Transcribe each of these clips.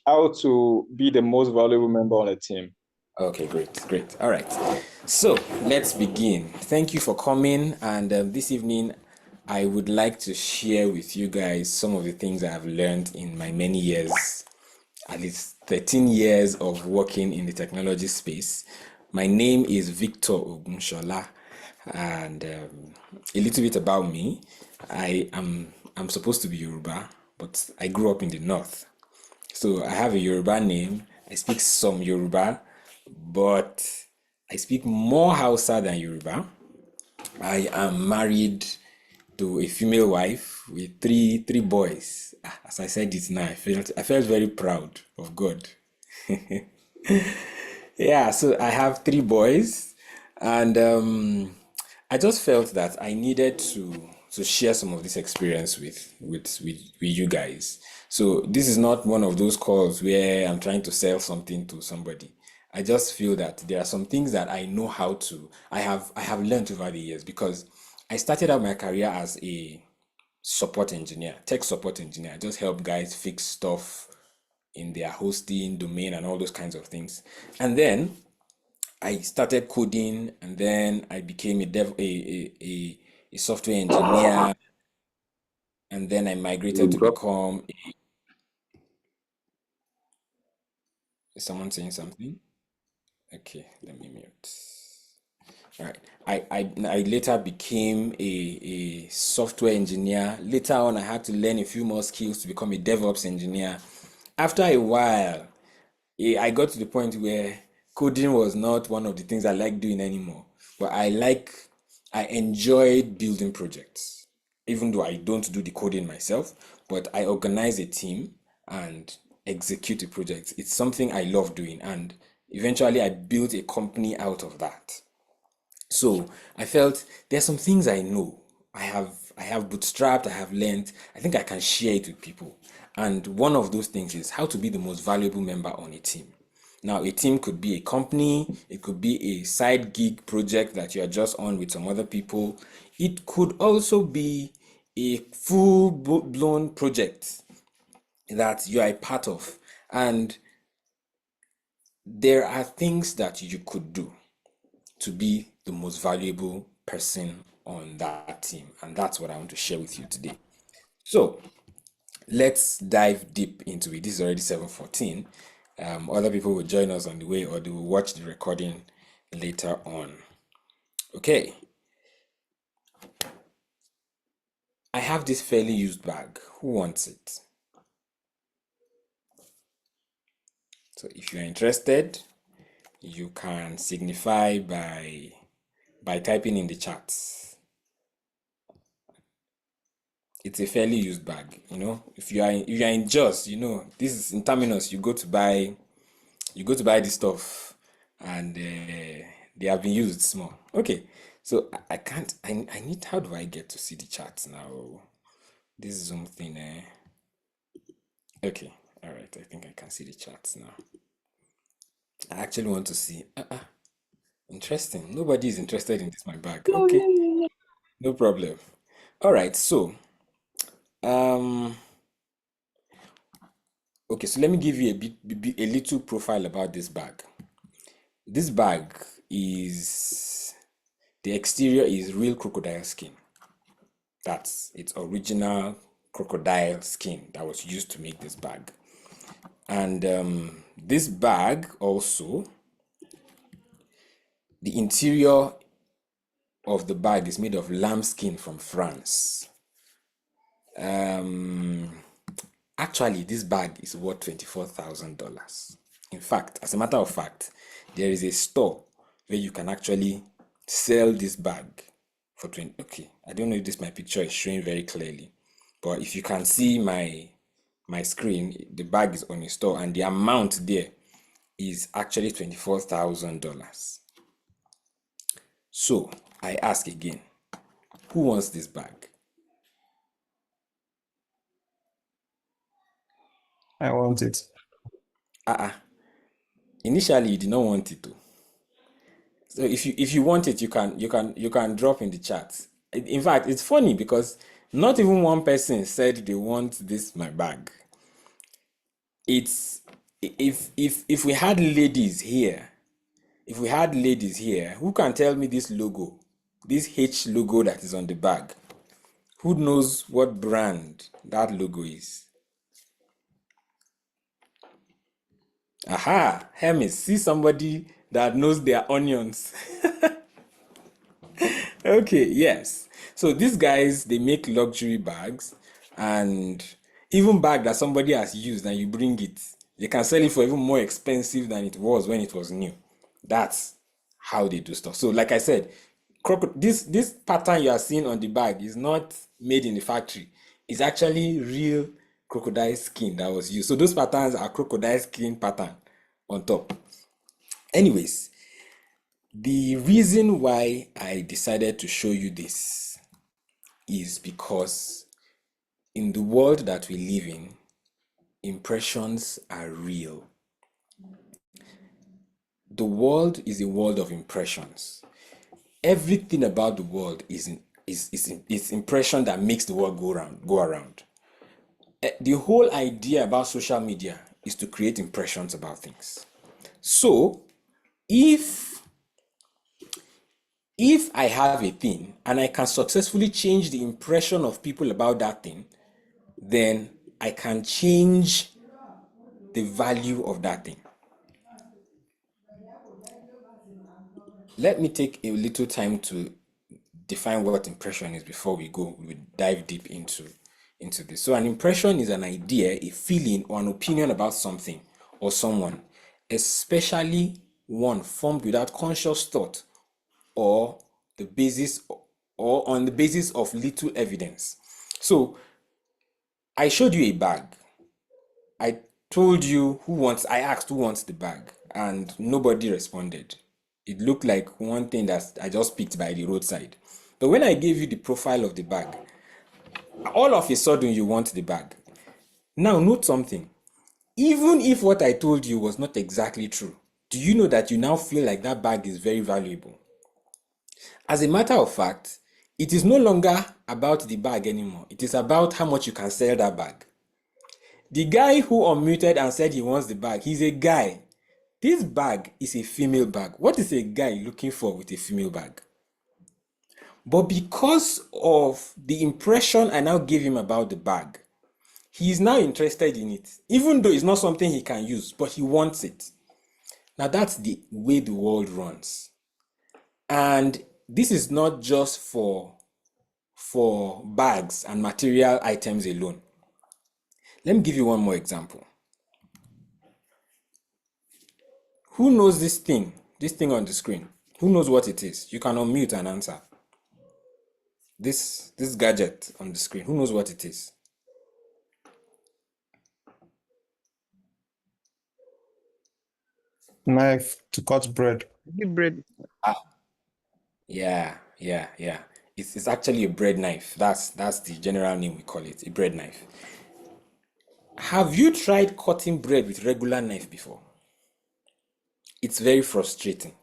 how to be the most valuable member on a team. Okay, great. All right. So let's begin. Thank you for coming. And this evening, I would like to share with you guys some of the things I have learned in my many years, at least 13 years of working in the technology space. My name is Victor Ogunshola, and a little bit about me. I'm supposed to be Yoruba, but I grew up in the north. So I have a Yoruba name. I speak some Yoruba, but I speak more Hausa than Yoruba. I am married to a female wife with three boys. As I said it now, I felt very proud of God. Yeah, so I have three boys, and I just felt that I needed to share some of this experience with you guys. So this is not one of those calls where I'm trying to sell something to somebody. I just feel that there are some things that I know how to. I have learned over the years because I started out my career as a support engineer, tech support engineer. I just help guys fix stuff in their hosting domain and all those kinds of things. And then I started coding, and then I became a software engineer, and then I migrated to become is someone saying something? Okay, let me mute. All right. I later became a software engineer. Later on, I had to learn a few more skills to become a DevOps engineer. After a while, I got to the point where coding was not one of the things I like doing anymore. But I enjoyed building projects, even though I don't do the coding myself, but I organize a team and execute a project. It's something I love doing, and eventually I built a company out of that. So I felt there's some things I know. I have bootstrapped, I have learned. I think I can share it with people. And one of those things is how to be the most valuable member on a team. Now, a team could be a company, it could be a side gig project that you are just on with some other people. It could also be a full blown project that you are a part of. And there are things that you could do to be the most valuable person on that team. And that's what I want to share with you today. So let's dive deep into it. This is already 7:14. Other people will join us on the way or they will watch the recording later on. Okay, I have this fairly used bag. Who wants it? So if you're interested, you can signify by typing in the chat. It's a fairly used bag, if you are in Jos, this is in Terminus. You go to buy this stuff, and they have been used small. Okay, so I can't. I need. How do I get to see the charts now? This Zoom thing. Okay, all right. I think I can see the charts now. I actually want to see. Interesting. Nobody is interested in this my bag. Okay, no problem. All right. So um. Okay, so let me give you a little profile about this bag. This bag is the exterior is real crocodile skin. That's its original crocodile skin that was used to make this bag. And this bag also, the interior of the bag is made of lamb skin from France. Um, Actually, this bag is worth $24,000. In fact, as a matter of fact, there is a store where you can actually sell this bag for 20. Okay, I don't know if my picture is showing very clearly, but if you can see my screen, the bag is on a store, and the amount there is actually $24,000. So I ask again, who wants this bag? I want it. Uh-uh. Initially, you did not want it to. So if you want it, you can drop in the chat. In fact, it's funny because not even one person said they want this my bag. It's if we had ladies here, if we had ladies here, who can tell me this logo, this H logo that is on the bag? Who knows what brand that logo is? Aha, Hermes, see somebody that knows their onions. Okay, yes. So these guys, they make luxury bags and even bag that somebody has used and you bring it, they can sell it for even more expensive than it was when it was new. That's how they do stuff. So like I said, this pattern you are seeing on the bag is not made in the factory. It's actually real crocodile skin that was used. So those patterns are crocodile skin pattern on top. Anyways, the reason why I decided to show you this is because in the world that we live in, impressions are real. The world is a world of impressions. Everything about the world is impression that makes the world go around. The whole idea about social media is to create impressions about things. So if if I have a thing and I can successfully change the impression of people about that thing, then I can change the value of that thing. Let me take a little time to define what impression is before we dive deep into this. So an impression is an idea, a feeling, or an opinion about something or someone, especially one formed without conscious thought or the basis or on the basis of little evidence. So I showed you a bag. I told you I asked who wants the bag, and nobody responded. It looked like one thing that I just picked by the roadside. But when I gave you the profile of the bag, all of a sudden you want the bag. Now, note something. Even if what I told you was not exactly true, do you know that you now feel like that bag is very valuable? As a matter of fact, it is no longer about the bag anymore. It is about how much you can sell that bag. The guy who unmuted and said he wants the bag, he's a guy. This bag is a female bag. What is a guy looking for with a female bag? But because of the impression I now gave him about the bag, he is now interested in it, even though it's not something he can use, but he wants it. Now that's the way the world runs. And this is not just for bags and material items alone. Let me give you one more example. Who knows this thing? This thing on the screen. Who knows what it is? You can unmute and answer. This gadget on the screen. Who knows what it is? Knife to cut bread. Give bread. Yeah. It's actually a bread knife. That's the general name we call it, a bread knife. Have you tried cutting bread with regular knife before? It's very frustrating,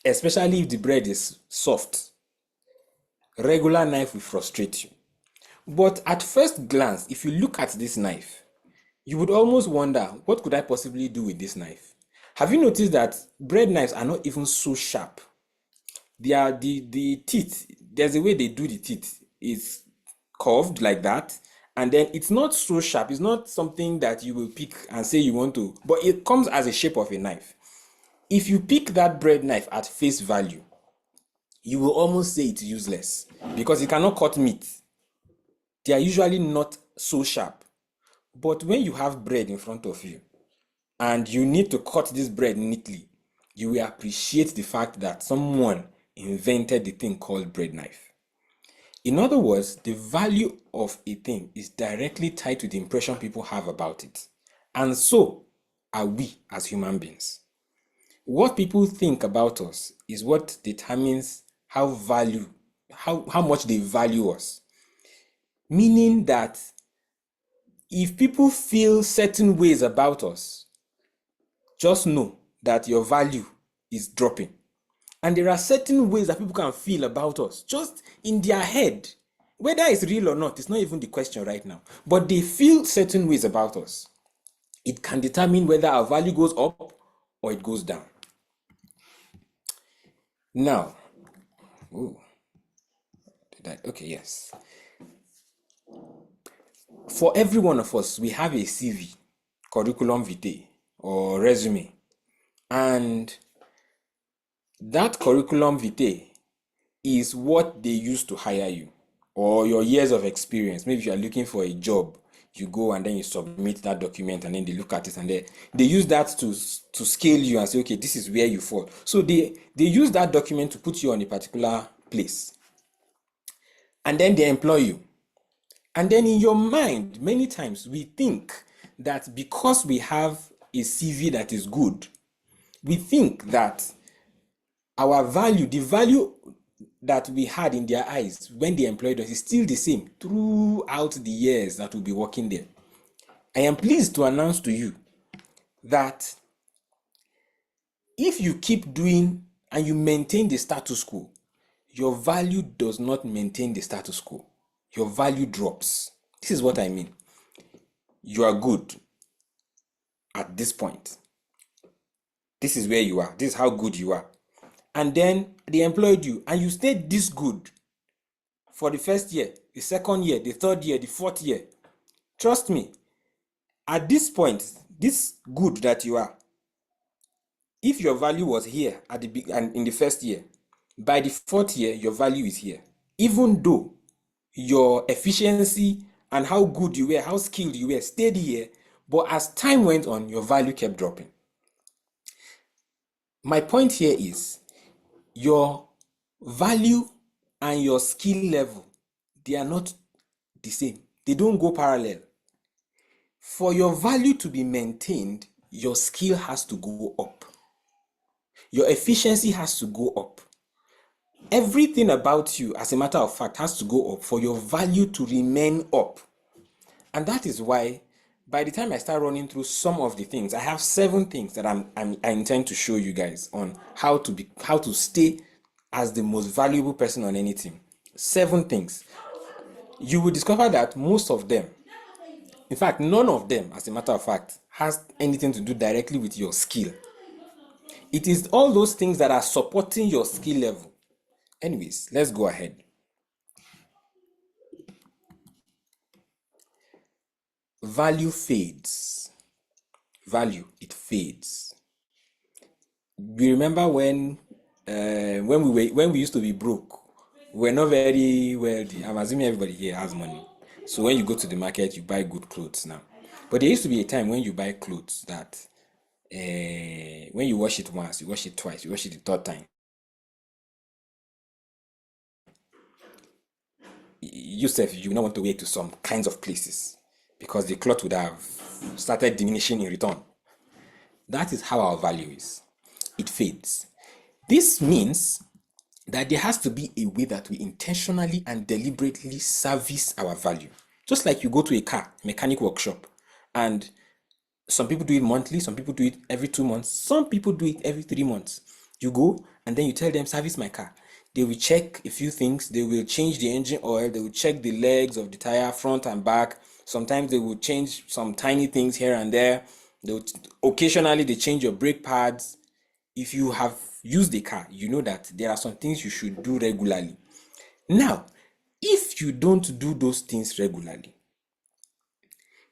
especially if the bread is soft. Regular knife will frustrate you. But at first glance, if you look at this knife, you would almost wonder, what could I possibly do with this knife? Have you noticed that bread knives are not even so sharp? They are the teeth, there's a way they do the teeth. It's curved like that, and then it's not so sharp. It's not something that you will pick and say you want to, but it comes as a shape of a knife. If you pick that bread knife at face value, you will almost say it's useless because it cannot cut meat. They are usually not so sharp. But when you have bread in front of you and you need to cut this bread neatly, you will appreciate the fact that someone invented the thing called bread knife. In other words, the value of a thing is directly tied to the impression people have about it. And so are we as human beings. What people think about us is what determines how much they value us. Meaning that if people feel certain ways about us, just know that your value is dropping. And there are certain ways that people can feel about us, just in their head. Whether it's real or not, it's not even the question right now. But they feel certain ways about us. It can determine whether our value goes up or it goes down. Now, ooh, okay, yes. For every one of us, we have a CV, curriculum vitae, or resume. And that curriculum vitae is what they use to hire you, or your years of experience. Maybe if you are looking for a job, you go and then you submit that document, and then they look at it, and they use that to scale you and say, okay, this is where you fall. So they use that document to put you on a particular place, and then they employ you. And then in your mind, many times we think that because we have a CV that is good, we think that our value, the value that we had in their eyes when they employed us, is still the same throughout the years that we'll be working there. I am pleased to announce to you that if you keep doing and you maintain the status quo, your value does not maintain the status quo. Your value drops. This is what I mean. You are good at this point. This is where you are. This is how good you are. And then they employed you and you stayed this good for the first year, the second year, the third year, the fourth year. Trust me, at this point, this good that you are, if your value was here at the and in the first year, by the fourth year, your value is here. Even though your efficiency and how good you were, how skilled you were, stayed here, but as time went on, your value kept dropping. My point here is your value and your skill level, they are not the same. They don't go parallel. For your value to be maintained, your skill has to go up. Your efficiency has to go up. Everything about you, as a matter of fact, has to go up for your value to remain up. And that is why, by the time I start running through some of the things, I have 7 things that I intend to show you guys on how to stay as the most valuable person on any team. 7 things. You will discover that most of them, in fact, none of them, as a matter of fact, has anything to do directly with your skill. It is all those things that are supporting your skill level. Anyways, let's go ahead. Value fades. Value, it fades. We remember when we used to be broke, we were not very wealthy. I'm assuming everybody here has money. So when you go to the market, you buy good clothes now. But there used to be a time when you buy clothes that when you wash it once, you wash it twice, you wash it the third time, yourself, you not want to wear it to some kinds of places because the cloth would have started diminishing in return. That is how our value is. It fades. This means that there has to be a way that we intentionally and deliberately service our value. Just like you go to a car mechanic workshop, and some people do it monthly, some people do it every 2 months, some people do it every 3 months. You go and then you tell them, service my car. They will check a few things. They will change the engine oil. They will check the legs of the tire, front and back. Sometimes they will change some tiny things here and there. Occasionally they change your brake pads. If you have used the car, you know that there are some things you should do regularly. Now, if you don't do those things regularly,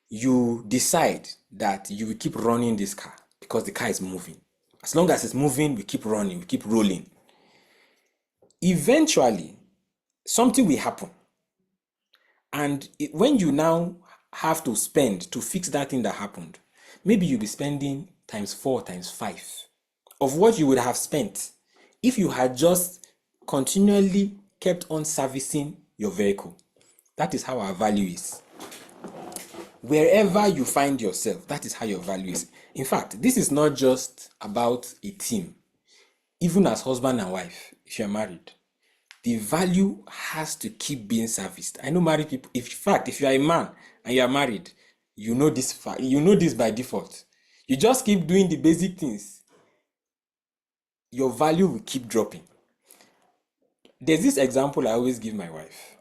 you decide that you will keep running this car because the car is moving. As long as it's moving, we keep running, we keep rolling. Eventually, something will happen. And when you now have to spend to fix that thing that happened, maybe you'll be spending times 4, times 5 of what you would have spent if you had just continually kept on servicing your vehicle. That is how our value is. Wherever you find yourself, that is how your value is. In fact, this is not just about a team. Even as husband and wife, if you're married, the value has to keep being serviced. I know married people, if you are a man and you are married, you know this fact, you know this by default. You just keep doing the basic things, your value will keep dropping. There's this example I always give my wife.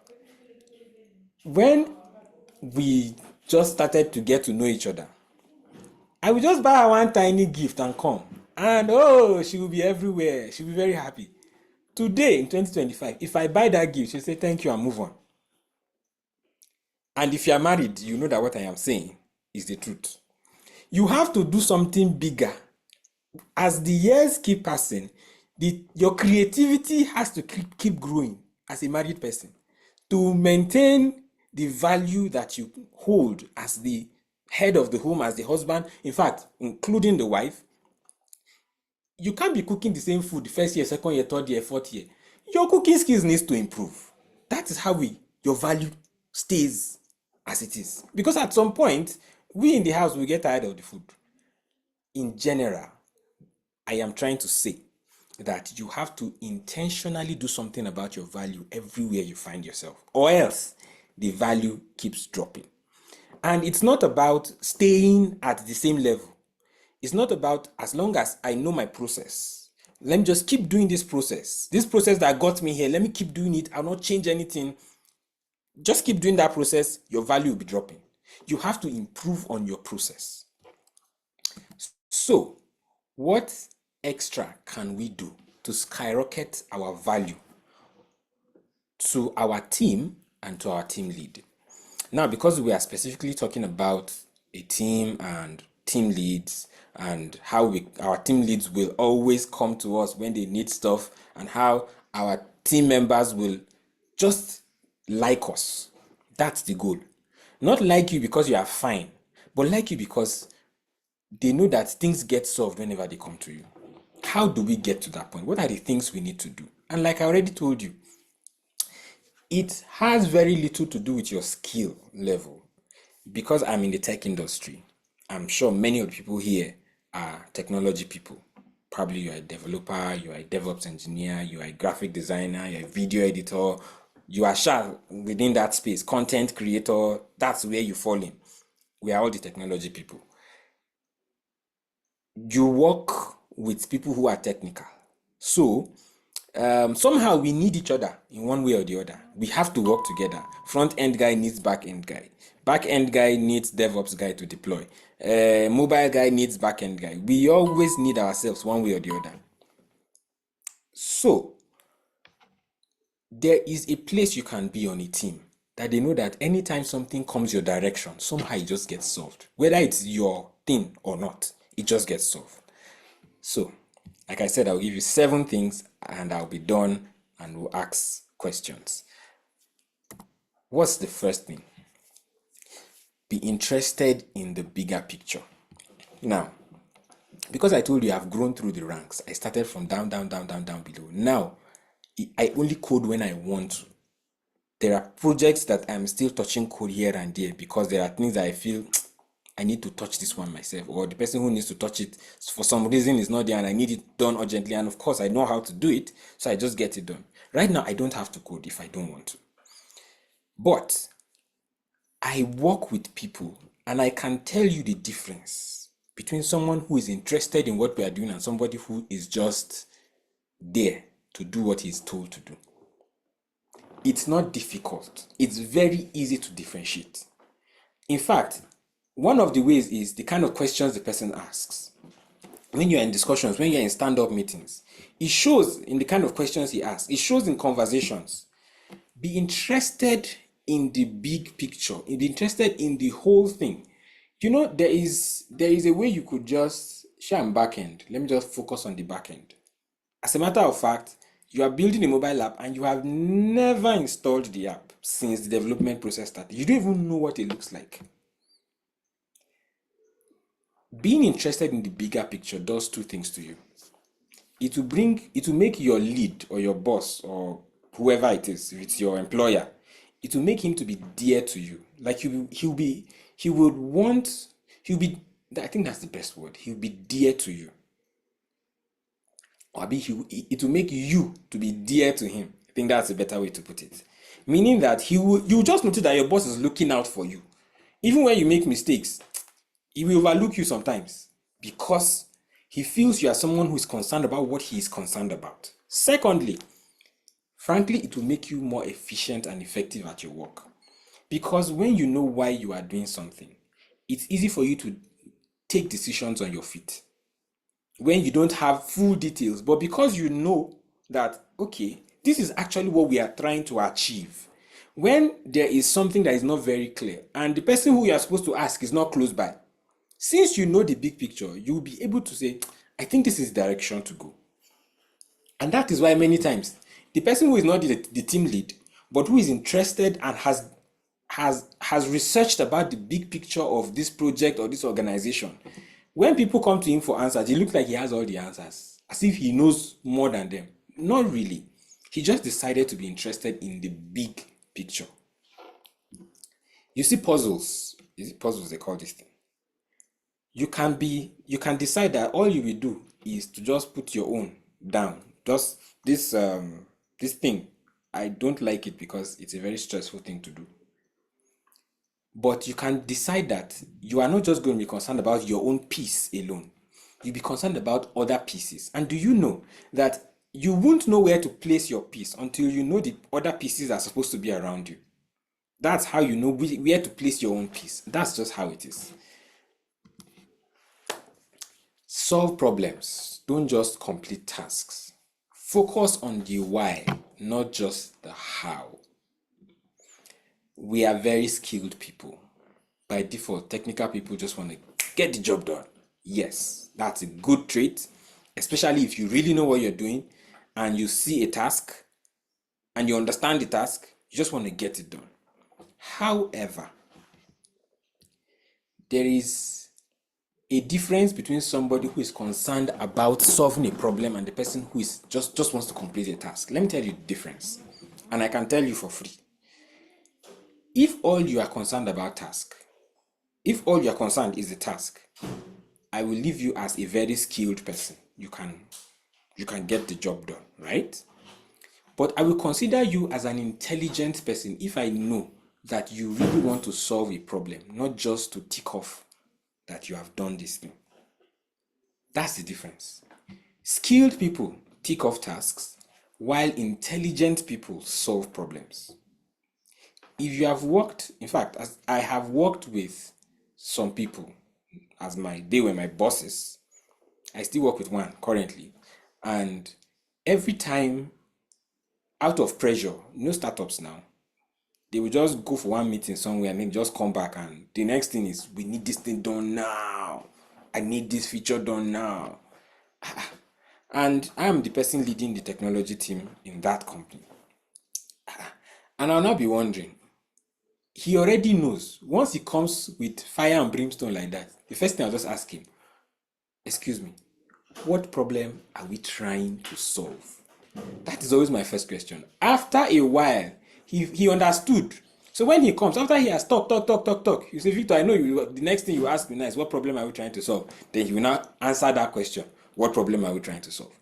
When we just started to get to know each other, I will just buy her one tiny gift and come. And oh, she will be everywhere. She'll be very happy. Today, in 2025, if I buy that gift, she'll say thank you and move on. And if you are married, you know that what I am saying is the truth. You have to do something bigger. As the years keep passing, your creativity has to keep growing as a married person to maintain the value that you hold as the head of the home, as the husband, in fact, including the wife. You can't be cooking the same food the first year, second year, third year, fourth year. Your cooking skills needs to improve. That is how your value stays as it is. Because at some point, we in the house will get tired of the food. In general, I am trying to say that you have to intentionally do something about your value everywhere you find yourself, or else the value keeps dropping. And it's not about staying at the same level. It's not about as long as I know my process. Let me just keep doing this process. This process that got me here, let me keep doing it. I'll not change anything. Just keep doing that process, your value will be dropping. You have to improve on your process. So, what extra can we do to skyrocket our value to our team and to our team lead? Now, because we are specifically talking about a team and team leads and how our team leads will always come to us when they need stuff and how our team members will just like us. That's the goal. Not like you because you are fine, but like you because they know that things get solved whenever they come to you. How do we get to that point? What are the things we need to do? And like I already told you, it has very little to do with your skill level. Because I'm in the tech industry, I'm sure many of the people here are technology people. Probably you're a developer, you're a DevOps engineer, you're a graphic designer, you're a video editor, you are sharp within that space, content creator, that's where you fall in. We are all the technology people. You work with people who are technical. So somehow we need each other in one way or the other. We have to work together. Front end guy needs back end guy. Back end guy needs DevOps guy to deploy. Mobile guy needs back end guy. We always need ourselves one way or the other. So there is a place you can be on a team that they know that anytime something comes your direction, somehow it just gets solved. Whether it's your thing or not, it just gets solved. So, like I said, I'll give you 7 things and I'll be done and we'll ask questions. What's the first thing? Be interested in the bigger picture. Now, because I told you I've grown through the ranks, I started from down below. Now, I only code when I want to. There are projects that I'm still touching code here and there because there are things that I feel I need to touch this one myself, or the person who needs to touch it for some reason is not there and I need it done urgently. And of course, I know how to do it, so I just get it done. Right now, I don't have to code if I don't want to. But I work with people and I can tell you the difference between someone who is interested in what we are doing and somebody who is just there to do what he's told to do. It's not difficult. It's very easy to differentiate. In fact, one of the ways is the kind of questions the person asks. When you're in discussions, when you're in stand-up meetings, it shows in the kind of questions he asks. It shows in conversations. Be interested in the big picture. Be interested in the whole thing. You know, there is a way you could just share back end. Let me just focus on the back end. As a matter of fact, you are building a mobile app and you have never installed the app since the development process started. You don't even know what it looks like. Being interested in the bigger picture does 2 things to you. It will make your lead or your boss or whoever it is, if it's your employer, it will make him to be dear to you. Like I think that's the best word. He'll be dear to you. Or it will make you to be dear to him. I think that's a better way to put it. Meaning that you just notice that your boss is looking out for you. Even when you make mistakes, he will overlook you sometimes because he feels you are someone who is concerned about what he is concerned about. Secondly, frankly, it will make you more efficient and effective at your work. Because when you know why you are doing something, it's easy for you to take decisions on your feet when you don't have full details, but because you know that, okay, this is actually what we are trying to achieve. When there is something that is not very clear and the person who you are supposed to ask is not close by, since you know the big picture, you'll be able to say, I think this is the direction to go. And that is why many times the person who is not the team lead, but who is interested and has researched about the big picture of this project or this organization, when people come to him for answers, it looks like he has all the answers, as if he knows more than them. Not really. He just decided to be interested in the big picture. You see puzzles. Is it puzzles they call this thing? You can decide that all you will do is to just put your own down. Just this thing. I don't like it because it's a very stressful thing to do. But you can decide that you are not just going to be concerned about your own piece alone. You'll be concerned about other pieces. And do you know that you won't know where to place your piece until you know the other pieces are supposed to be around you? That's how you know where to place your own piece. That's just how it is. Solve problems. Don't just complete tasks. Focus on the why, not just the how. We are very skilled people. By default, technical people just want to get the job done. Yes, that's a good trait, especially if you really know what you're doing and you see a task and you understand the task, you just want to get it done. However, there is a difference between somebody who is concerned about solving a problem and the person who is just wants to complete a task. Let me tell you the difference, and I can tell you for free. If all you are concerned if all you are concerned is the task, I will leave you as a very skilled person. You can get the job done, right? But I will consider you as an intelligent person if I know that you really want to solve a problem, not just to tick off that you have done this thing. That's the difference. Skilled people tick off tasks, while intelligent people solve problems. If you have worked, in fact, as I have worked with some people they were my bosses. I still work with one currently. And every time, out of pressure, startups now, they will just go for one meeting somewhere and then just come back. And the next thing is, we need this thing done now. I need this feature done now. And I am the person leading the technology team in that company. And I'll not be wondering, he already knows. Once he comes with fire and brimstone like that, the first thing I'll just ask him, excuse me, what problem are we trying to solve? That is always my first question. After a while, he understood. So when he comes, after he has talk, you say, Victor, I know the next thing you ask me now is, what problem are we trying to solve? Then he will not answer that question. What problem are we trying to solve?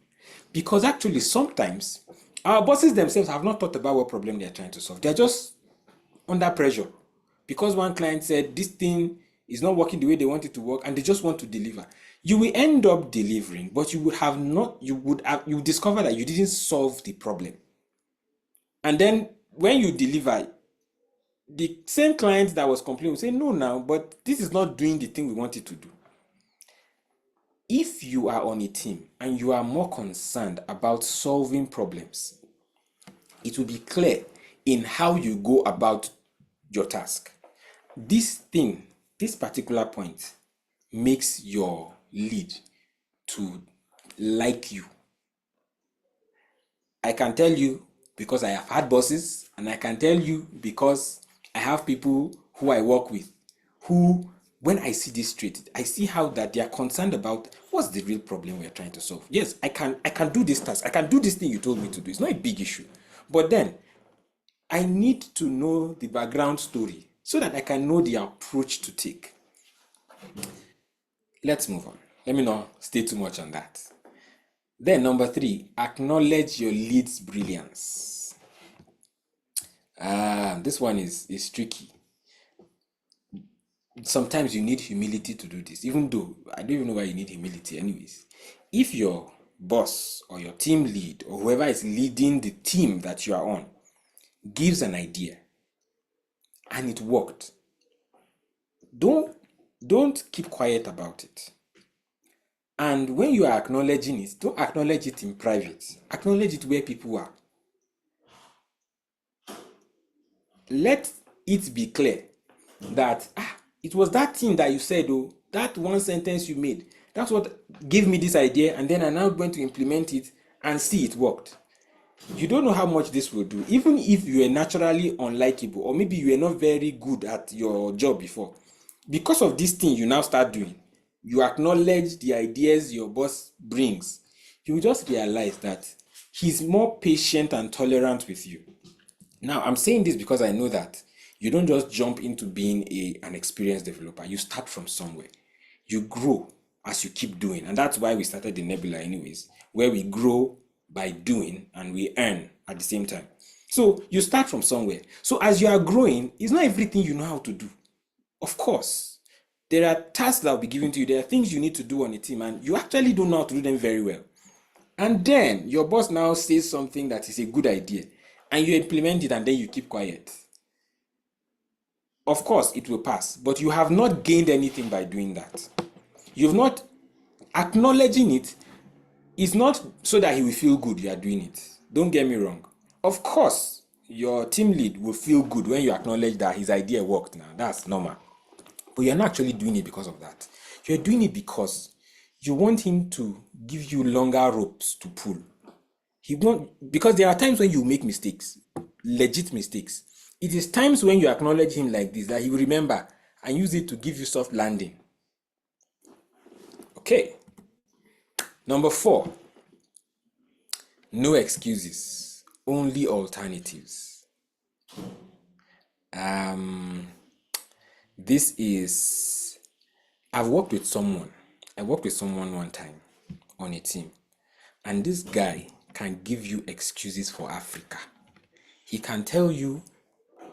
Because actually, sometimes our bosses themselves have not thought about what problem they are trying to solve. They are just under pressure because one client said this thing is not working the way they want it to work and they just want to deliver. You will end up delivering, but you would discover that you didn't solve the problem. And then when you deliver, the same client that was complaining will say, no, now, but this is not doing the thing we want it to do. If you are on a team and you are more concerned about solving problems, it will be clear in how you go about your task. This particular point makes your lead to like you. I can tell you because I have had bosses, and I can tell you because I have people who I work with who, when I see this trait, I see how that they are concerned about what's the real problem we are trying to solve. Yes, I can do this task. I can do this thing you told me to do. It's not a big issue. But then I need to know the background story so that I can know the approach to take. Let's move on. Let me not stay too much on that. Then number 3, acknowledge your lead's brilliance. This one is tricky. Sometimes you need humility to do this, even though I don't even know why you need humility anyways. If your boss or your team lead or whoever is leading the team that you are on gives an idea and it worked, don't Don't keep quiet about it. And when you are acknowledging it, don't acknowledge it in private. Acknowledge it where people are. Let it be clear that it was that thing that you said, oh, that one sentence you made. That's what gave me this idea, and then I'm now going to implement it and see it worked. You don't know how much this will do. Even if you are naturally unlikable, or maybe you are not very good at your job before, because of this thing you now start doing, you acknowledge the ideas your boss brings, you will just realize that he's more patient and tolerant with you. Now, I'm saying this because I know that you don't just jump into being an experienced developer. You start from somewhere. You grow as you keep doing. And that's why we started the Nebula anyways, where we grow by doing and we earn at the same time. So you start from somewhere. So as you are growing, it's not everything you know how to do. Of course, there are tasks that will be given to you. There are things you need to do on a team, and you actually don't know how to do them very well. And then your boss now says something that is a good idea, and you implement it, and then you keep quiet. Of course, it will pass, but you have not gained anything by doing that. You've not acknowledging it is not so that he will feel good you are doing it. Don't get me wrong. Of course, your team lead will feel good when you acknowledge that his idea worked now. That's normal. But you're not actually doing it because of that. You're doing it because you want him to give you longer ropes to pull. Because there are times when you make mistakes, legit mistakes. It is times when you acknowledge him like this that he will remember and use it to give you soft landing. Okay. Number 4, no excuses, only alternatives. This is, I worked with someone one time on a team, and this guy can give you excuses for Africa. He can tell you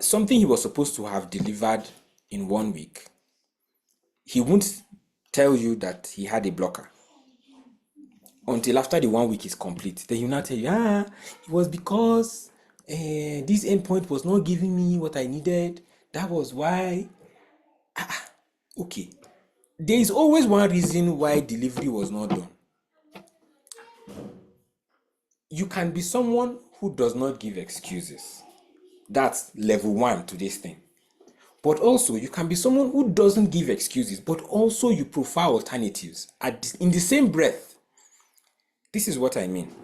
something he was supposed to have delivered in 1 week. He won't tell you that he had a blocker until after the 1 week is complete. Then he'll not tell you, it was because this endpoint was not giving me what I needed. That was why. Okay. There is always one reason why delivery was not done. You can be someone who does not give excuses. That's level 1 to this thing. But also, you can be someone who doesn't give excuses, but also you prefer alternatives in the same breath. This is what I mean.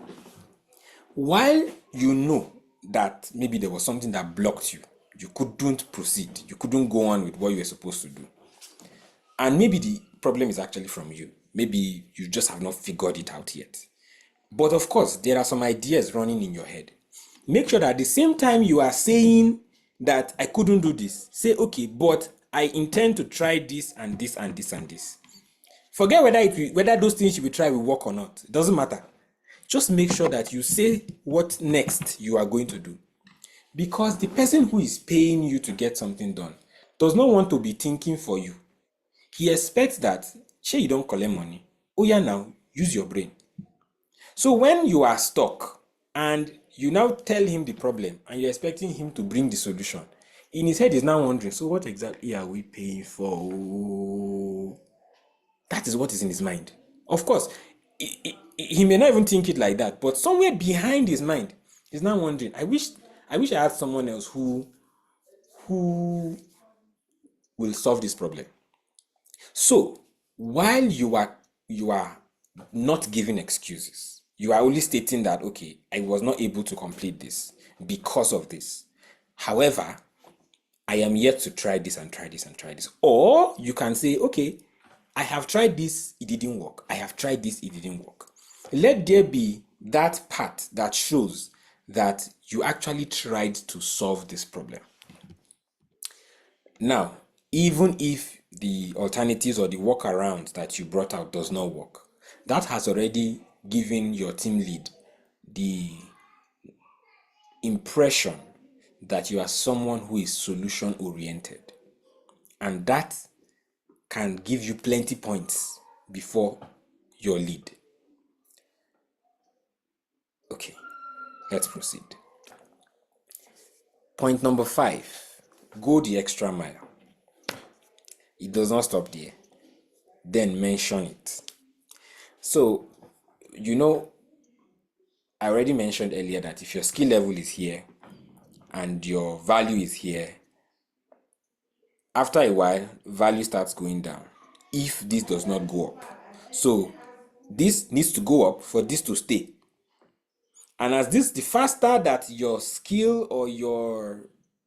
While you know that maybe there was something that blocked you, you couldn't proceed, you couldn't go on with what you were supposed to do. And maybe the problem is actually from you. Maybe you just have not figured it out yet. But of course, there are some ideas running in your head. Make sure that at the same time you are saying that I couldn't do this, say, okay, but I intend to try this and this and this and this. Forget whether those things you will try will work or not. It doesn't matter. Just make sure that you say what next you are going to do. Because the person who is paying you to get something done does not want to be thinking for you. He expects that, shey you don't collect money. Oh yeah, now use your brain. So when you are stuck and you now tell him the problem and you're expecting him to bring the solution, in his head he's now wondering, so what exactly are we paying for? That is what is in his mind. Of course, he may not even think it like that, but somewhere behind his mind, he's now wondering, I wish I had someone else who will solve this problem. So while you are not giving excuses, you are only stating that, okay, I was not able to complete this because of this. However, I am yet to try this and try this and try this. Or you can say, okay, I have tried this, it didn't work. I have tried this, it didn't work. Let there be that part that shows that you actually tried to solve this problem. Now, even if the alternatives or the workaround that you brought out does not work, that has already given your team lead the impression that you are someone who is solution oriented. And that can give you plenty points before your lead. Okay, let's proceed. Point number 5, go the extra mile. It does not stop there. then mention it. So, you know, I already mentioned earlier that if your skill level is here and your value is here, after a while, value starts going down if this does not go up. So, this needs to go up for this to stay. And as this, the faster that your skill or your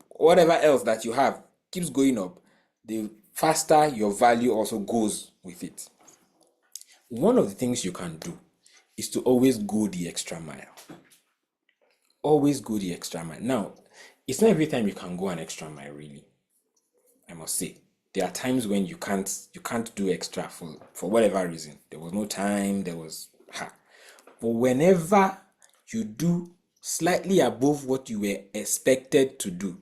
whatever else that you have keeps going up, the faster your value also goes with it. One of the things you can do is to always go the extra mile. Always go the extra mile. Now, it's not every time you can go an extra mile, really. I must say. There are times when you can't do extra for whatever reason. There was no time, there was But whenever you do slightly above what you were expected to do,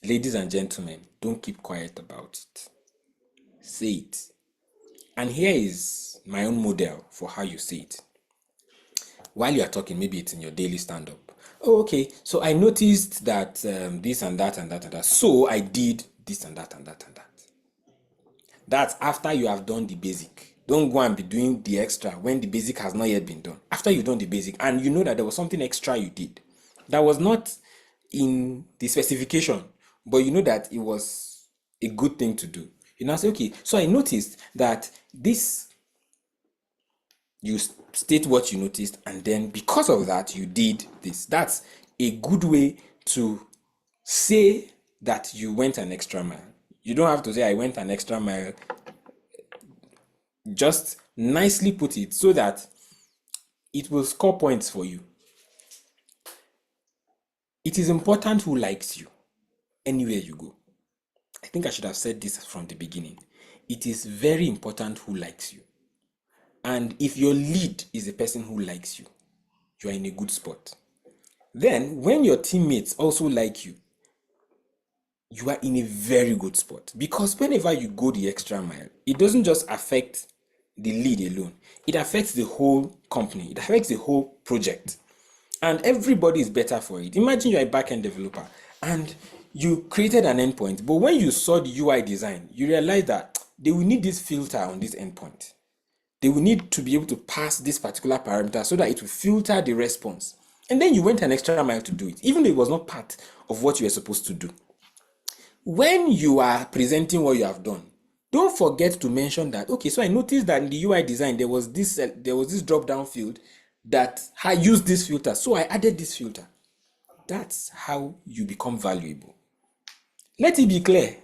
ladies and gentlemen, don't keep quiet about it. Say it. And here is my own model for how you say it. While you are talking, maybe it's in your daily stand up. Oh, okay. So I noticed that this and that and that and that. So I did this and that and that and that. That's after you have done the basic. Don't go and be doing the extra when the basic has not yet been done. After you've done the basic and you know that there was something extra you did that was not in the specification, but you know that it was a good thing to do. You now say, okay, so I noticed that this, you state what you noticed, and then because of that, you did this. That's a good way to say that you went an extra mile. You don't have to say, I went an extra mile. Just nicely put it so that it will score points for you. It is important who likes you anywhere you go. I think I should have said this from the beginning. It is very important who likes you. And if your lead is a person who likes you, you are in a good spot. Then, when your teammates also like you, you are in a very good spot. Because whenever you go the extra mile, it doesn't just affect the lead alone, it affects the whole company, it affects the whole project. And everybody is better for it. Imagine you're a back-end developer and you created an endpoint, but when you saw the UI design, you realized that they will need this filter on this endpoint. They will need to be able to pass this particular parameter so that it will filter the response. And then you went an extra mile to do it, even though it was not part of what you were supposed to do. When you are presenting what you have done, don't forget to mention that, okay, so I noticed that in the UI design, there was this drop down field that I used this filter, so I added this filter. That's how you become valuable. Let it be clear.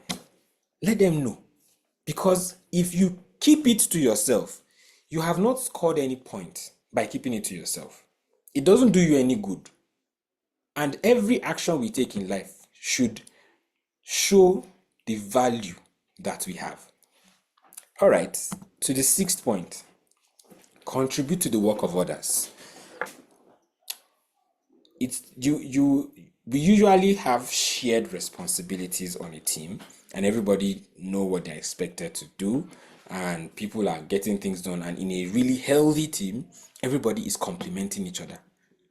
Let them know. Because if you keep it to yourself, you have not scored any point by keeping it to yourself. It doesn't do you any good. And every action we take in life should show the value that we have. All right, to the sixth point, contribute to the work of others. We usually have shared responsibilities on a team, and everybody know what they're expected to do, and people are getting things done. And in a really healthy team, everybody is complementing each other.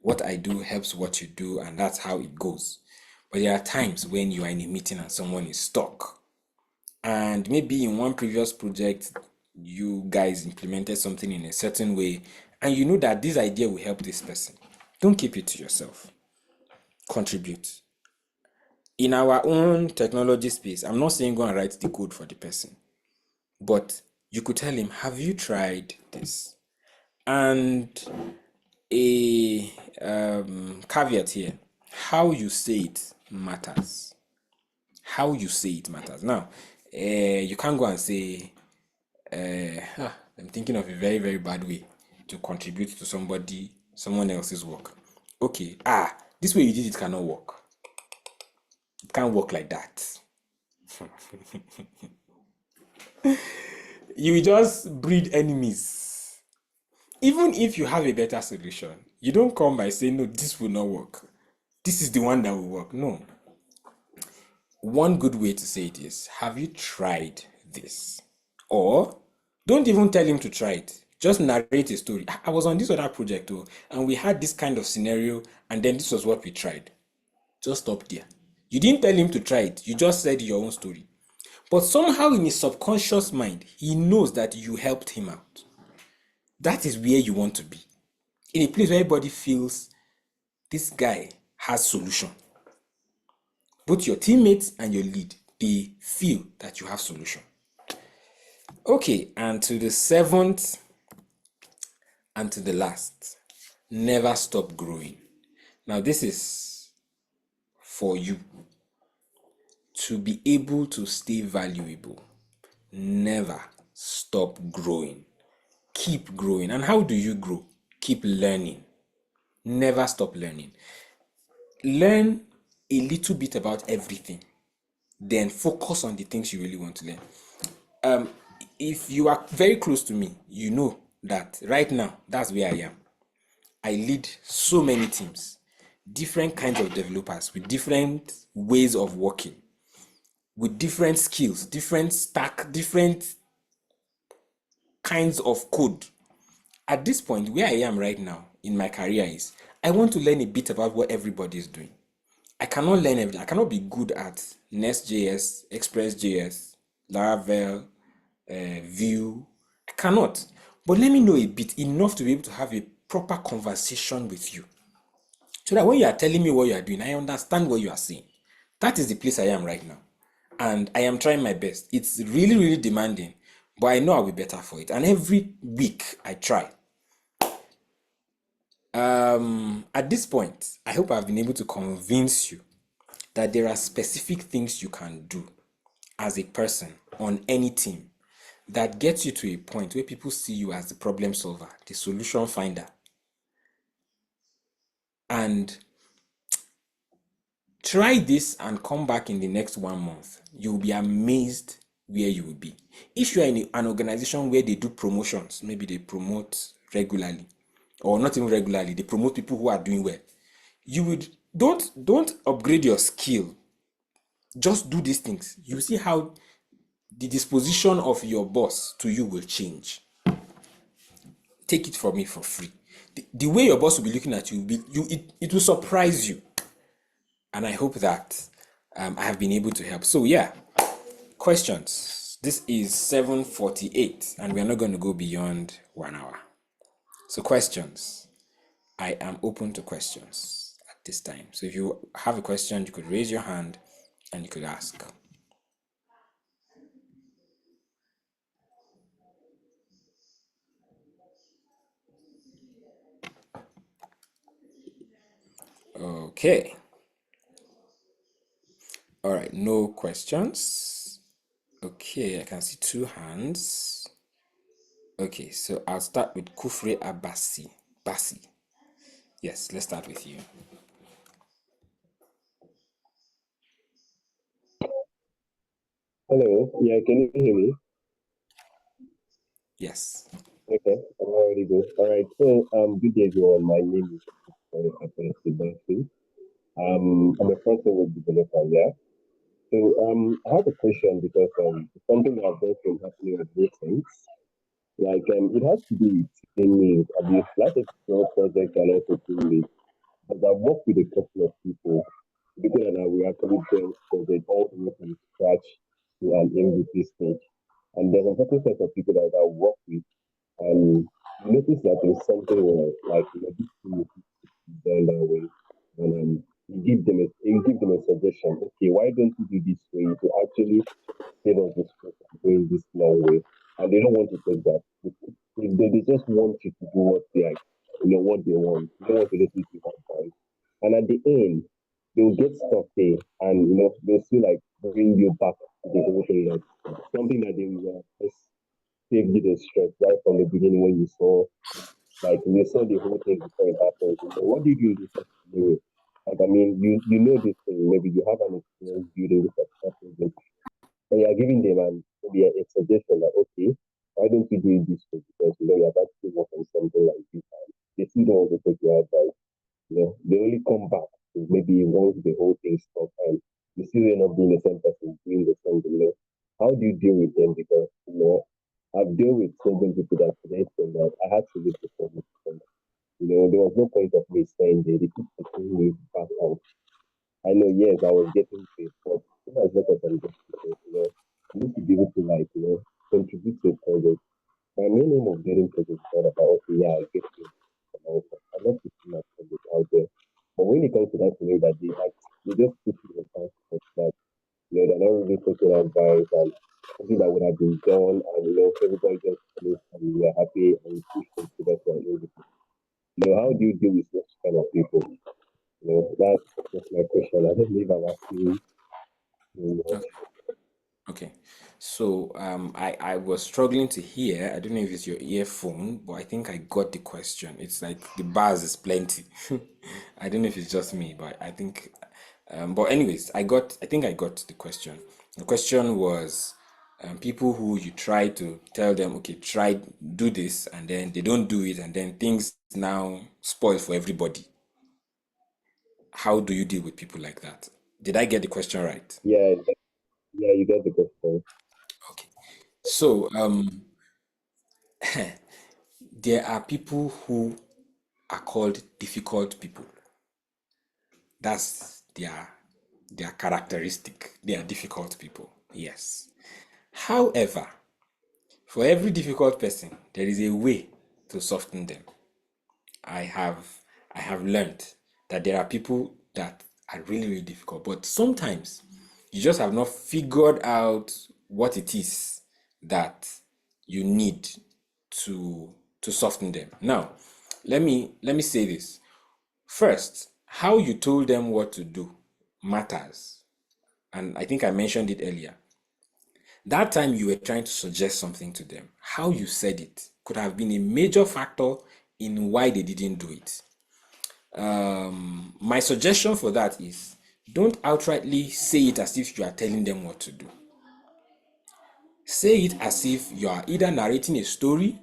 What I do helps what you do, and that's how it goes. But there are times when you are in a meeting and someone is stuck, and maybe in one previous project you guys implemented something in a certain way, and you know that this idea will help this person. Don't keep it to yourself. Contribute. In our own technology space, I'm not saying go and write the code for the person, but you could tell him, have you tried this? And a caveat here, how you say it matters. How you say it matters. Now, you can't go and say, I'm thinking of a very, very bad way to contribute to someone else's work. Okay, this way you did it cannot work. It can't work like that. You just breed enemies. Even if you have a better solution, you don't come by saying, no, this will not work. This is the one that will work. No. One good way to say it is, have you tried this? Or don't even tell him to try it. Just narrate a story. I was on this other project, and we had this kind of scenario, and then this was what we tried. Just stop there. You didn't tell him to try it. You just said your own story. But somehow in his subconscious mind, he knows that you helped him out. That is where you want to be. In a place where everybody feels this guy has solution. Both your teammates and your lead, they feel that you have solution. Okay, and to the seventh and to the last, never stop growing. Now, this is for you to be able to stay valuable. Never stop growing. Keep growing. And how do you grow? Keep learning. Never stop learning. Learn a little bit about everything. Then focus on the things you really want to learn. If you are very close to me, you know that right now, that's where I am. I lead so many teams, different kinds of developers with different ways of working, with different skills, different stack, different kinds of code. At this point, where I am right now in my career is I want to learn a bit about what everybody is doing. I cannot learn everything. I cannot be good at Nest.js, Express.js, Laravel, Vue. I cannot. But let me know a bit, enough to be able to have a proper conversation with you. So that when you are telling me what you are doing, I understand what you are saying. That is the place I am right now. And I am trying my best. It's really, really demanding, but I know I'll be better for it. And every week I try. At this point, I hope I've been able to convince you that there are specific things you can do as a person on any team that gets you to a point where people see you as the problem solver, the solution finder. And try this and come back in the next 1 month. You'll be amazed where you will be. If you are in an organization where they do promotions, maybe they promote regularly, or not even regularly, they promote people who are doing well. You would don't upgrade your skill. Just do these things. You see how the disposition of your boss to you will change. Take it from me for free. The way your boss will be looking at you, it will surprise you. And I hope that I have been able to help. So yeah, questions. This is 7:48, and we are not going to go beyond 1 hour. So questions. I am open to questions at this time. So if you have a question, you could raise your hand and you could ask. Okay. All right, no questions. Okay, I can see two hands. Okay, so I'll start with Kufre Abasi. Basi. Yes, let's start with you. Hello. Yeah, can you hear me? Yes. Okay, I'm already good. All right. So, good day, everyone. My name is Victor. I'm a front-end developer. Yeah. So, I have a question because something that I've been happening with recent, like it has to do with team lead. I've used like a small project and also team lead. But I've worked with a couple of people that we actually built project all the way from scratch to an MVP stage. And there's a certain set of people that I work with and notice that there's something wrong, like this thing is done that way, and you give them a suggestion. Okay, why don't you do this way to actually save us this stress of going this long way? And they don't want to take that. They just want you to do what they like, what they want. They don't want to listen to your advice. And at the end, they'll get stuck there, and they'll still like bring you back to the whole thing, like something that they were just saved you the stress right from the beginning when you saw like we saw the whole thing before it happens. What did you do this scenario? Like I mean, you know this thing. Maybe you have an experience building this particular project, and you are giving them maybe a suggestion that okay, why don't you do it this way? Because you have actually worked on something like this, and they still don't want to take your advice. They only come back maybe once the whole thing stops, and you still end up being the same person doing the same thing. How do you deal with them? Because I've dealt with so many people that to the extent that I had to leave the problem. There was no point of me staying there. They keep taking me back out. I know, yes, I was getting paid, but as much as I'm getting paid, like, contribute to a project. My main aim of getting projects is not about, okay, yeah, I get paid. I love to see my project out there. But when it comes to that thing that they just put you in the that, they're not really taking advice and something that would have been done and, everybody just follows and we are happy and push things together for everything. How do you deal with those kind of people? That's just my question. I don't believe I'm asking you much. Okay. Okay. So I was struggling to hear. I don't know if it's your earphone, but I think I got the question. It's like the bars is plenty. I don't know if it's just me, but I think but anyways, I think I got the question. The question was people who you try to tell them, okay, try do this, and then they don't do it, and then things now spoil for everybody. How do you deal with people like that? Did I get the question right? Yeah, yeah, you get the question. Okay. So there are people who are called difficult people. That's their characteristic. They are difficult people. Yes. However, for every difficult person, there is a way to soften them. I have I have learned that there are people that are really, really difficult, but sometimes you just have not figured out what it is that you need to soften them. Now, let me say this. First, how you told them what to do matters. And I think I mentioned it earlier. That time you were trying to suggest something to them, how you said it could have been a major factor in why they didn't do it. My suggestion for that is don't outrightly say it as if you are telling them what to do. Say it as if you are either narrating a story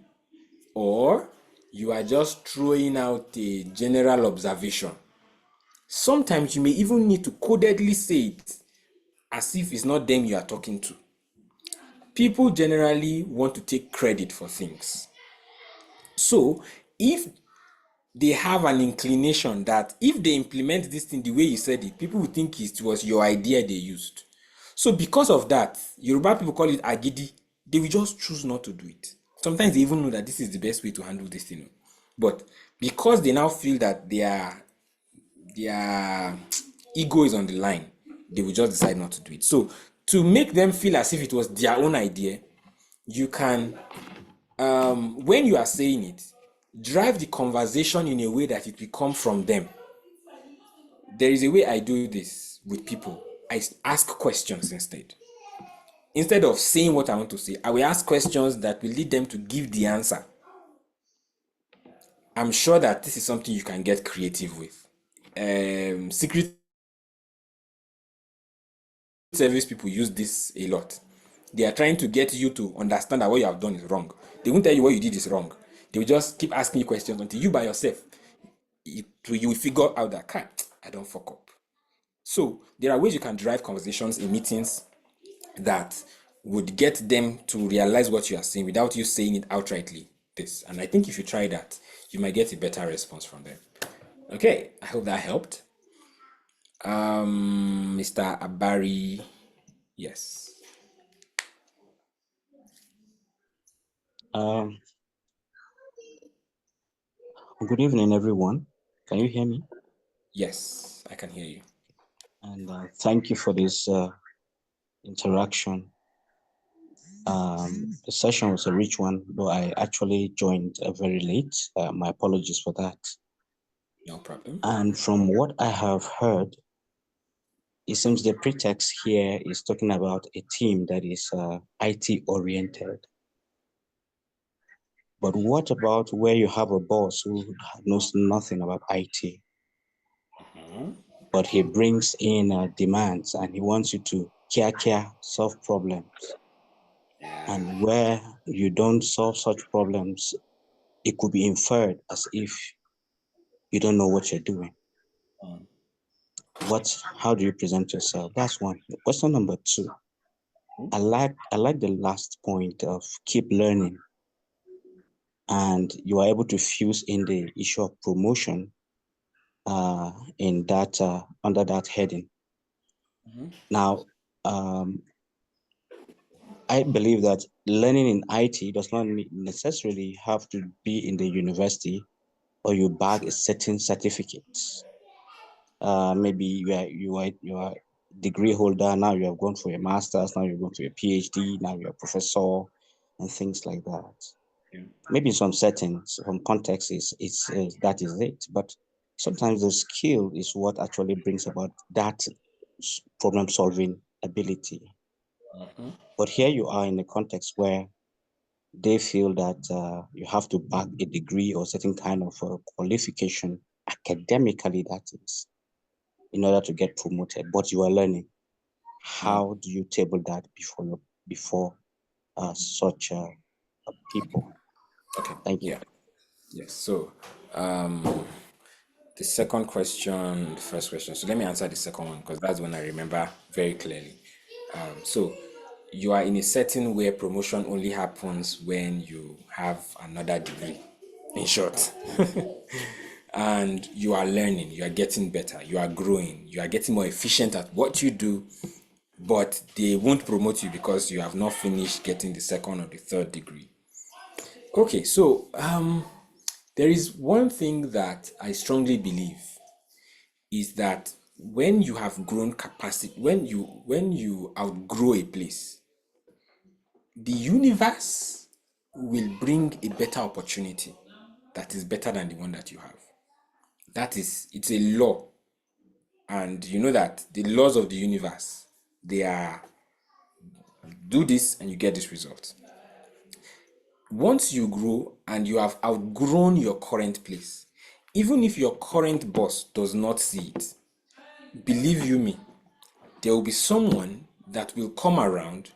or you are just throwing out a general observation. Sometimes you may even need to codedly say it as if it's not them you are talking to. People generally want to take credit for things. So, if they have an inclination that if they implement this thing the way you said it, people will think it was your idea they used. So, because of that, Yoruba people call it agidi. They will just choose not to do it. Sometimes they even know that this is the best way to handle this thing. But because they now feel that their ego is on the line, they will just decide not to do it. So, to make them feel as if it was their own idea, you can when you are saying it, drive the conversation in a way that it will come from them. There is a way I do this with people. I ask questions instead. Instead of saying what I want to say, I will ask questions that will lead them to give the answer. I'm sure that this is something you can get creative with. Secret service people use this a lot. They are trying to get you to understand that what you have done is wrong. They won't tell you what you did is wrong. They will just keep asking you questions until you by yourself you will figure out that I don't fuck up. So there are ways you can drive conversations in meetings that would get them to realize what you are saying without you saying it outrightly. This, and I think if you try that, you might get a better response from them. Okay, I hope that helped. Mr. Abari, yes, Um, Good evening, everyone. Can you hear me? yes, I can hear you. And thank you for this interaction. The session was a rich one, though I actually joined very late. My apologies for that. No problem. And from what I have heard, it seems the pretext here is talking about a team that is IT oriented. But what about where you have a boss who knows nothing about IT, but he brings in demands and he wants you to care, solve problems? And where you don't solve such problems, it could be inferred as if you don't know what you're doing. How do you present yourself? That's one. Question number two. I like the last point of keep learning. And you are able to fuse in the issue of promotion in that under that heading. Now, I believe that learning in IT does not necessarily have to be in the university or you bag a certain certificate. Maybe you are degree holder, now you have gone for a master's, now you're going for a PhD, now you're a professor, and things like that. Yeah. Maybe in some settings, some contexts, it's that is it. But sometimes the skill is what actually brings about that problem solving ability. But here you are in a context where they feel that you have to back a degree or certain kind of qualification academically, that is, in order to get promoted. But you are learning. Yeah. How do you table that before such people? Okay. Thank you. Yeah. Yes. So, um, the second question, the first question. So let me answer the second one because that's one I remember very clearly. So you are in a setting where promotion only happens when you have another degree, in short. And you are learning, you are getting better, you are growing, you are getting more efficient at what you do, but they won't promote you because you have not finished getting the second or the third degree. Okay, so there is one thing that I strongly believe is that when you have grown capacity, when you outgrow a place, the universe will bring a better opportunity that is better than the one that you have. That is, it's a law. And you know that the laws of the universe, they are do this and you get this result. Once you grow and you have outgrown your current place, even if your current boss does not see it, believe you me, there will be someone that will come around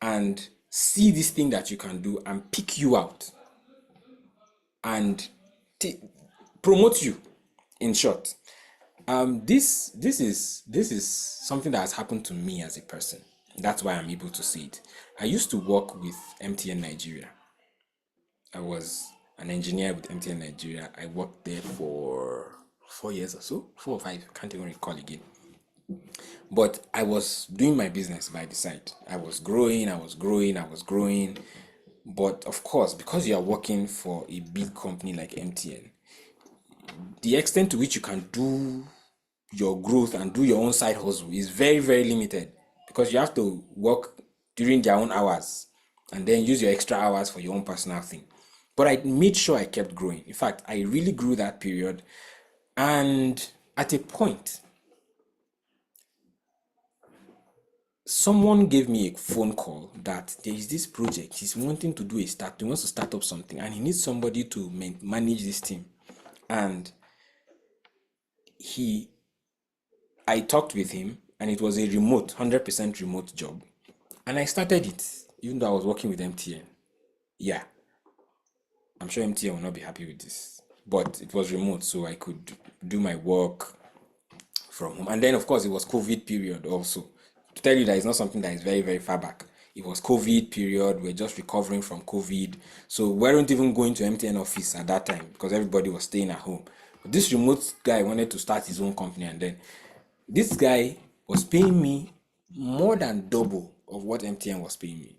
and see this thing that you can do and pick you out and promote you. In short, this is something that has happened to me as a person. That's why I'm able to see it. I used to work with MTN Nigeria. I was an engineer with MTN Nigeria. I worked there for 4 years or so, 4 or 5, can't even recall again. But I was doing my business by the side. I was growing, I was growing, I was growing. But of course, because you are working for a big company like MTN, the extent to which you can do your growth and do your own side hustle is very, very limited because you have to work during their own hours and then use your extra hours for your own personal thing. But I made sure I kept growing. In fact, I really grew that period. And at a point, someone gave me a phone call that there is this project. He's wanting to do a start. He wants to start up something and he needs somebody to manage this team. And he I talked with him, and it was a remote, 100% remote job. And I started it, even though I was working with MTN. Yeah, I'm sure MTN will not be happy with this. But it was remote, so I could do my work from home. And then, of course, it was COVID period also. To tell you that it's not something that is very, very far back. It was COVID period. We're just recovering from COVID. So we weren't even going to MTN office at that time because everybody was staying at home. But this remote guy wanted to start his own company, and then this guy was paying me more than double of what MTN was paying me.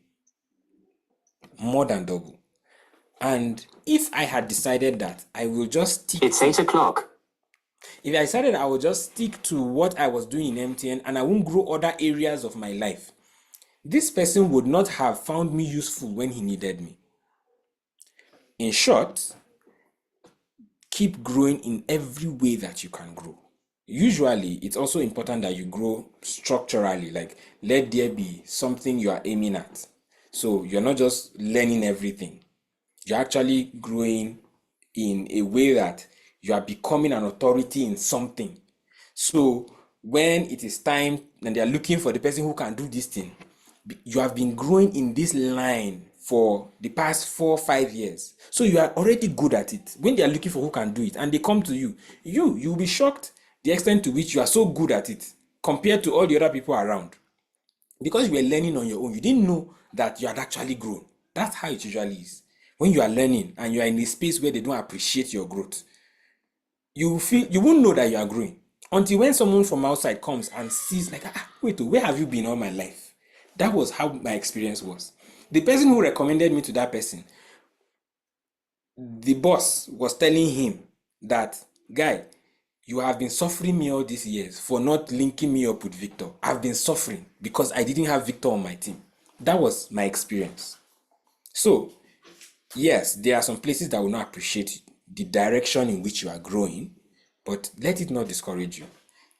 More than double. And if I had decided that I will just stick It's 8 o'clock. if I decided I would just stick to what I was doing in MTN and I won't grow other areas of my life, this person would not have found me useful when he needed me. In short, keep growing in every way that you can grow. Usually, it's also important that you grow structurally, like let there be something you are aiming at. So you're not just learning everything, you're actually growing in a way that you are becoming an authority in something. So when it is time and they are looking for the person who can do this thing, you have been growing in this line for the past 4 or 5 years. So you are already good at it. When they are looking for who can do it and they come to you, you'll be shocked the extent to which you are so good at it compared to all the other people around. Because you were learning on your own, you didn't know that you had actually grown. That's how it usually is. When you are learning and you are in a space where they don't appreciate your growth, you won't know that you are growing until when someone from outside comes and sees like, wait, where have you been all my life? That was how my experience was. The person who recommended me to that person, the boss was telling him that, guy, you have been suffering me all these years for not linking me up with Victor. I've been suffering because I didn't have Victor on my team. That was my experience. So, yes, there are some places that will not appreciate the direction in which you are growing, but let it not discourage you.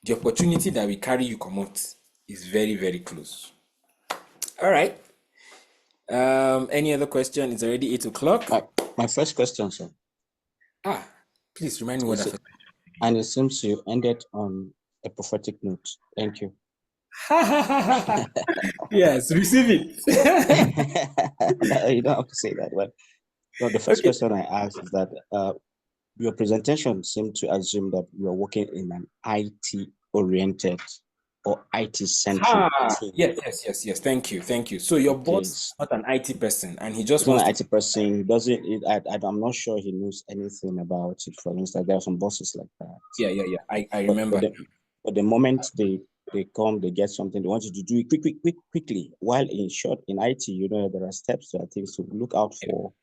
The opportunity that will carry you come out is very, very close. All right. Any other question? It's already 8 o'clock. My first question, sir. Please remind me what that Is it- first. And it seems you ended on a prophetic note. Thank you. Yes, receive it. No, you don't have to say that. But no, the first Okay. question I asked is that your presentation seemed to assume that you are working in an IT oriented or IT centric team. Yes. Thank you. So your Okay, boss is not an IT person, and he just he's not wants an to. IT person. He doesn't. I'm not sure he knows anything about it. For instance, there are some bosses like that. Yeah. I But remember. but the moment they come, they get something, they want you to do it quickly. While in short, in IT, there are steps, there are things to look out for,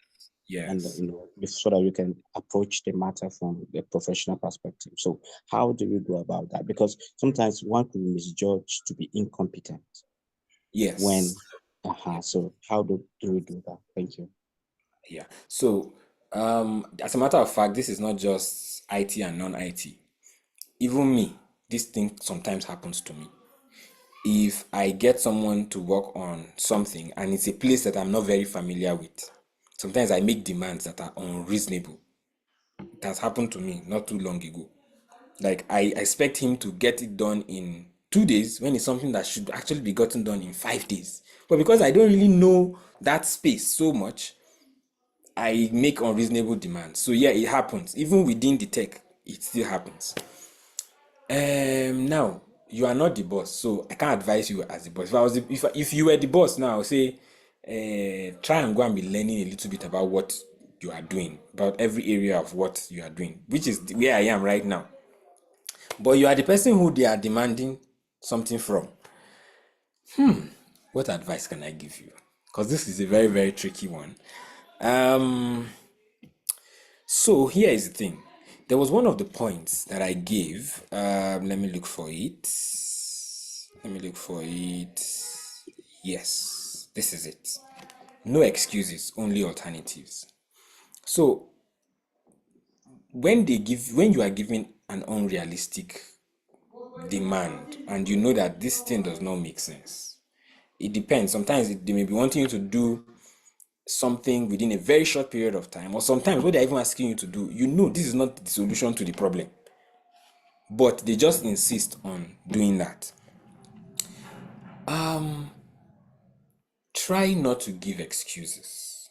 and Yes. so that you can approach the matter from the professional perspective. So how do you go about that? Because sometimes one could be misjudged to be incompetent when. Yes. So how do we do that? Thank you. Yeah. So, as a matter of fact, this is not just IT and non-IT. Even me, this thing sometimes happens to me. If I get someone to work on something and it's a place that I'm not very familiar with, sometimes I make demands that are unreasonable. It has happened to me not too long ago. Like, I expect him to get it done in 2 days when it's something that should actually be gotten done in 5 days. But because I don't really know that space so much, I make unreasonable demands. So yeah, it happens. Even within the tech, it still happens. Now you are not the boss, so I can't advise you as the boss. If you were the boss now, I would say, try and go and be learning a little bit about what you are doing, about every area of what you are doing, which is where I am right now. But you are the person who they are demanding something from. What advice can I give you? Because this is a very, very tricky one. Um, so here is the thing. There was one of the points that I gave. Let me look for it. Yes, this is it. No excuses, only alternatives. So when you are giving an unrealistic demand and you know that this thing does not make sense, it depends. Sometimes they may be wanting you to do something within a very short period of time, or sometimes what they're even asking you to do, this is not the solution to the problem, but they just insist on doing that. Try not to give excuses.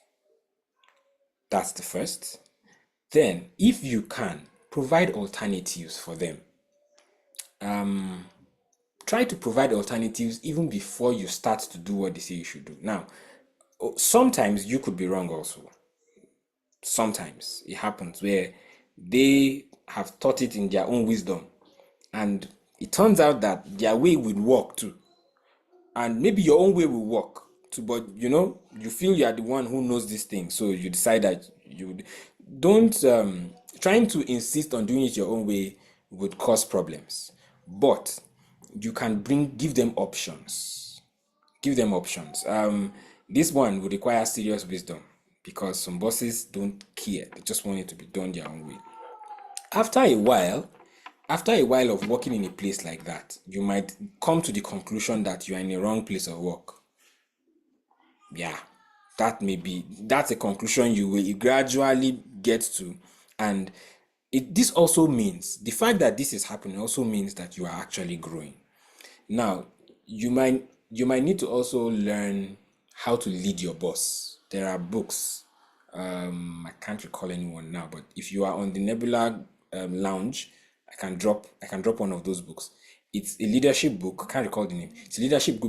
That's the first. Then, if you can, provide alternatives for them. Try to provide alternatives even before you start to do what they say you should do. Now, sometimes you could be wrong also. Sometimes it happens where they have taught it in their own wisdom, and it turns out that their way would work too. And maybe your own way will work too, but you feel you are the one who knows this thing, so you decide that you don't. Trying to insist on doing it your own way would cause problems, but you can give them options. Give them options. This one would require serious wisdom because some bosses don't care; they just want it to be done their own way. After a while, after a while of working in a place like that, you might come to the conclusion that you are in a wrong place of work. Yeah, that's a conclusion you will gradually get to. And this also means the fact that this is happening also means that you are actually growing. Now, you might need to also learn how to lead your boss. There are books. I can't recall anyone now, but if you are on the Nebula lounge, I can drop one of those books. It's a leadership book. Can't recall the name. It's a leadership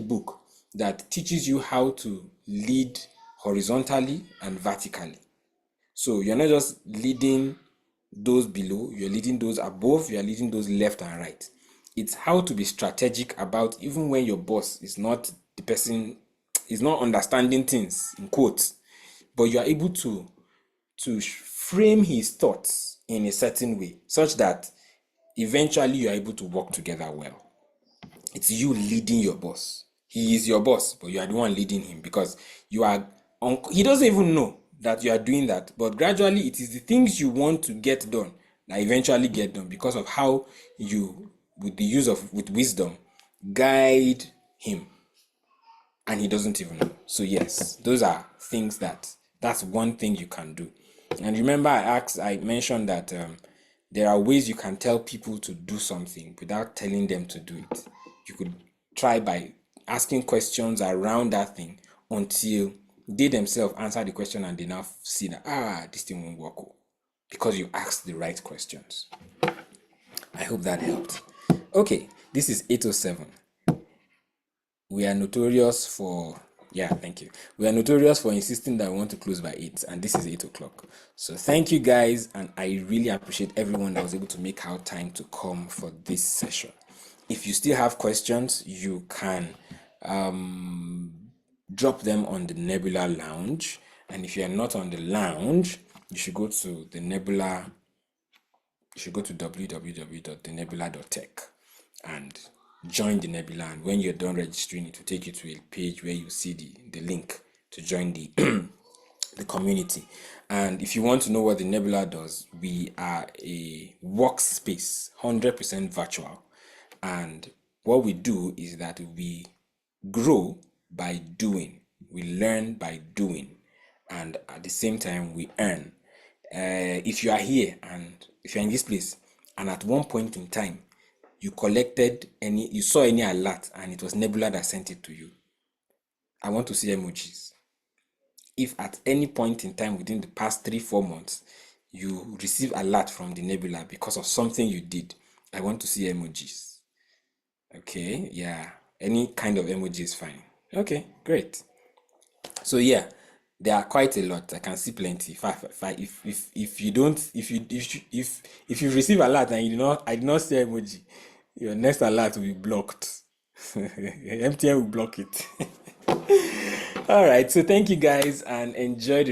book that teaches you how to lead horizontally and vertically. So you're not just leading those below, you're leading those above, you're leading those left and right. It's how to be strategic about even when your boss is not the person he's not understanding things in quotes, but you are able to frame his thoughts in a certain way such that eventually you are able to work together well. It's you leading your boss. He is your boss, but you are the one leading him because you are he doesn't even know that you are doing that, but gradually it is the things you want to get done that eventually get done because of how you, with the use of with wisdom, guide him, and he doesn't even know. So yes, those are things that's one thing you can do. And remember, I mentioned that there are ways you can tell people to do something without telling them to do it. You could try by asking questions around that thing until they themselves answer the question and they now see that this thing won't work because you asked the right questions. I hope that helped. Okay, this is 807. We are notorious for thank you. We are notorious for insisting that we want to close by 8, and this is 8 o'clock. So thank you guys, and I really appreciate everyone that was able to make out time to come for this session. If you still have questions, you can drop them on the Nebula Lounge, and if you are not on the lounge, you should go to the Nebula. You should go to www.thenebula.tech and join the Nebula, and when you're done registering, it will take you to a page where you see the link to join the the community. And if you want to know what the Nebula does, we are a workspace, 100% virtual, and what we do is that we grow by doing, we learn by doing, and at the same time we earn. If you are here and if you're in this place and at one point in time you saw any alert and it was Nebula that sent it to you, I want to see emojis. If at any point in time within the past 3-4 months you receive alert from the Nebula because of something you did, I want to see emojis. Okay, yeah, any kind of emoji is fine. Okay, great. So yeah, there are quite a lot. I can see plenty. If you receive alert and I did not see emoji, your next alert will be blocked. MTN will block it. All right. So thank you guys and enjoy the